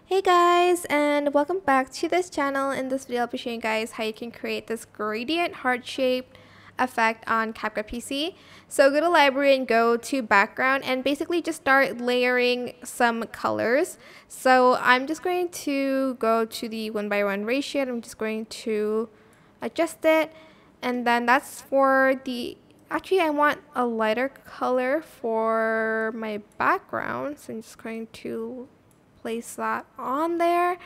Hey guys, and welcome back to this channel. In this video I'll be showing you guys how you can create this gradient heart-shaped effect on CapCut PC. So go to library and go to background and basically just start layering some colors. So I'm just going to go to the 1:1 ratio and I'm just going to adjust it, and then that's for the actually I want a lighter color for my background, so I'm just going to place that on there,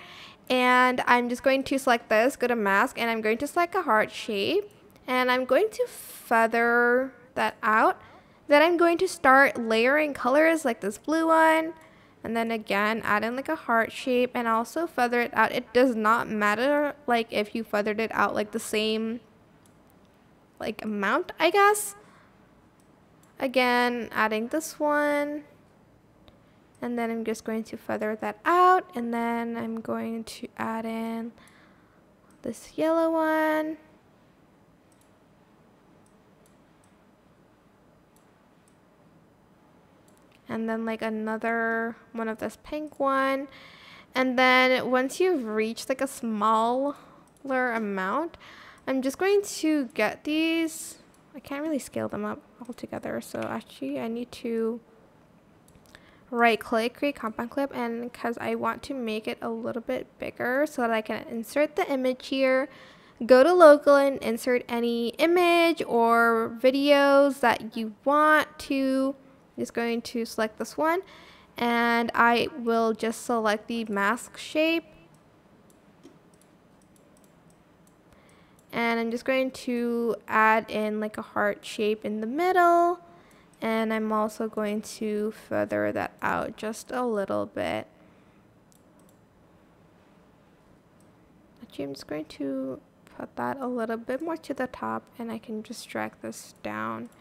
and I'm just going to select this, go to mask, and I'm going to select a heart shape, and I'm going to feather that out. Then I'm going to start layering colors like this blue one, and then again add in like a heart shape and also feather it out. It does not matter like if you feathered it out like the same like amount, I guess. Again, adding this one, and then I'm just going to feather that out, and then I'm going to add in this yellow one, and then like another one of this pink one. And then once you've reached like a smaller amount, I'm just going to get these. I can't really scale them up all together, so actually I need to right click, create compound clip, and because I want to make it a little bit bigger so that I can insert the image here, go to local and insert any image or videos that you want to. I'm just going to select this one, and I will just select the mask shape, and I'm just going to add in like a heart shape in the middle. And I'm also going to feather that out just a little bit. Actually, I'm just going to put that a little bit more to the top, and I can just drag this down.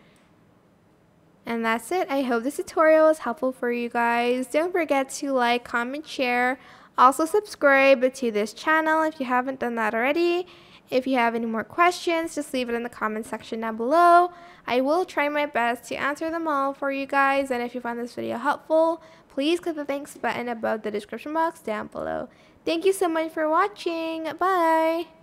And that's it. I hope this tutorial was helpful for you guys. Don't forget to like, comment, share. Also subscribe to this channel if you haven't done that already. If you have any more questions, just leave it in the comment section down below. I will try my best to answer them all for you guys. And if you found this video helpful, please click the thanks button above the description box down below. Thank you so much for watching. Bye!